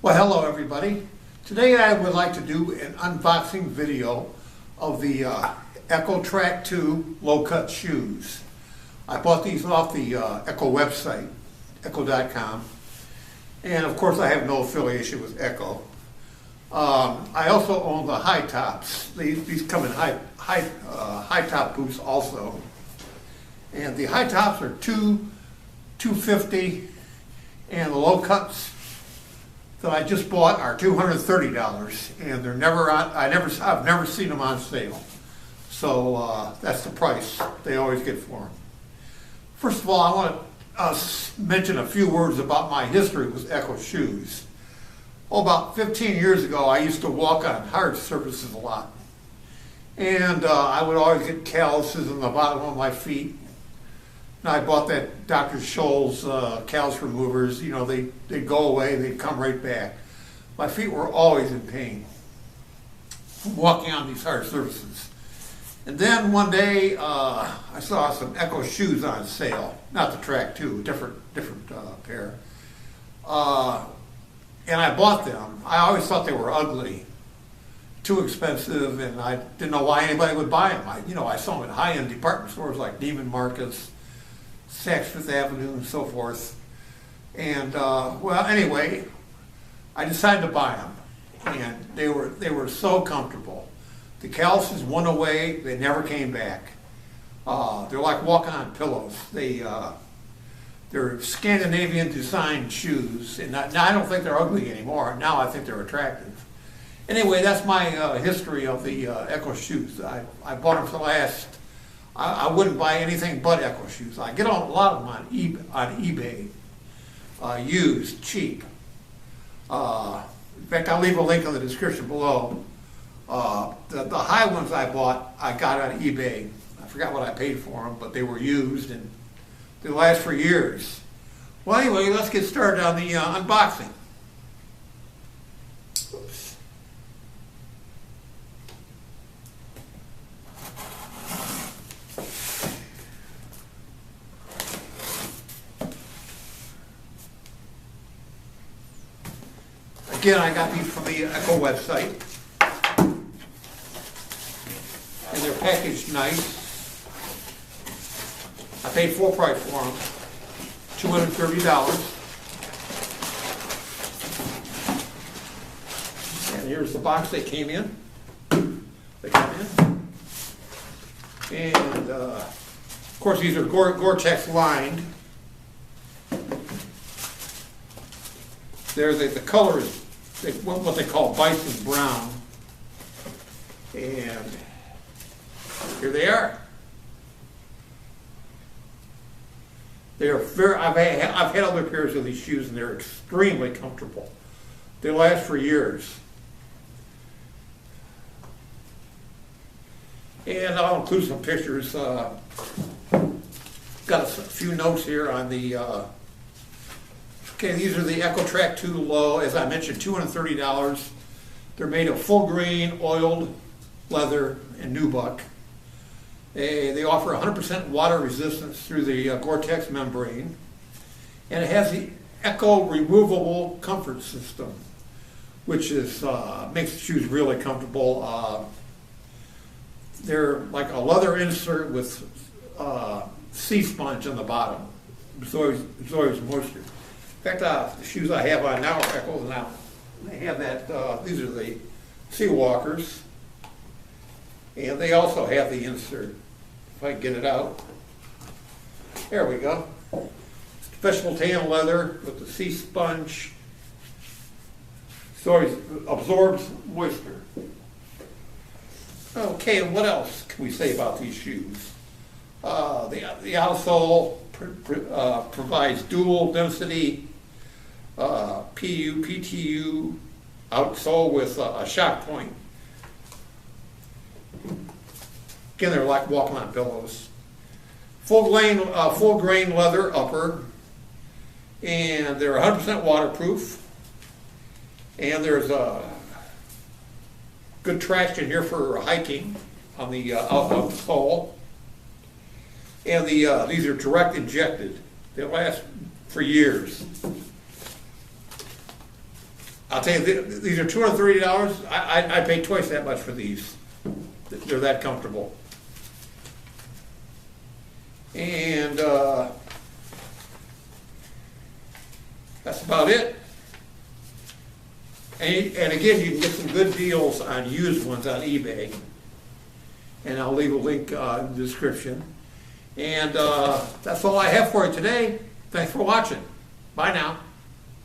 Well, hello everybody. Today I would like to do an unboxing video of the Ecco Track 2 low-cut shoes. I bought these off the Ecco website, ecco.com, and of course I have no affiliation with Ecco. I also own the high tops. These come in high top boots also, and the high tops are $250, and the low cuts that I just bought are $230, and they're never on. I've never seen them on sale. So that's the price they always get for them. First of all, I want to mention a few words about my history with Ecco shoes. About 15 years ago, I used to walk on hard surfaces a lot, and I would always get calluses in the bottom of my feet. And I bought that Dr. Scholl's callus removers. You know, they'd go away, they'd come right back. My feet were always in pain from walking on these hard surfaces. And then one day, I saw some Ecco shoes on sale. Not the Track 2, different pair. And I bought them. I always thought they were ugly, too expensive, and I didn't know why anybody would buy them. I saw them at high-end department stores like Neiman Marcus, Saks Fifth Avenue, and so forth. And well, anyway, I decided to buy them, and they were so comfortable. The calluses went away; they never came back. They're like walking on pillows. They're Scandinavian designed shoes, and I don't think they're ugly anymore. Now I think they're attractive. Anyway, that's my history of the Ecco shoes. I bought them for the last. I wouldn't buy anything but Ecco shoes. I get a lot of them on eBay, used, cheap. In fact, I'll leave a link in the description below. The high ones I bought, I got on eBay. I forgot what I paid for them, but they were used and they last for years. Well, anyway, let's get started on the unboxing. Oops. Again, I got these from the Ecco website, and they're packaged nice. I paid full price for them, $230. And here's the box they came in. And of course, these are Gore-Tex lined. The color is what they call bison brown, and here they are. They are very. I've had other pairs of these shoes, and they're extremely comfortable. They last for years. And I'll include some pictures. Got a few notes here on the. Okay, these are the Ecco Track 2 Low, as I mentioned, $230. They're made of full grain, oiled leather, and nubuck. They offer 100% water resistance through the Gore-Tex membrane. And it has the Ecco removable comfort system, which is makes the shoes really comfortable. They're like a leather insert with sea sponge on the bottom. Absorbs moisture. In fact, the shoes I have on now are Ecco now. They have that, these are the sea walkers. And they also have the insert. If I can get it out. There we go. Special tan leather with the sea sponge. So it absorbs moisture. Okay, and what else can we say about these shoes? The outsole provides dual density PU, PTU outsole with a shock point. Again, they're like walking on pillows. Full grain leather upper, and they're 100% waterproof. And there's a good traction here for hiking on the sole. And these are direct injected. They last for years. I'll tell you, these are $230. I paid twice that much for these. They're that comfortable. And that's about it. And again, you can get some good deals on used ones on eBay. And I'll leave a link in the description. And that's all I have for you today. Thanks for watching. Bye now.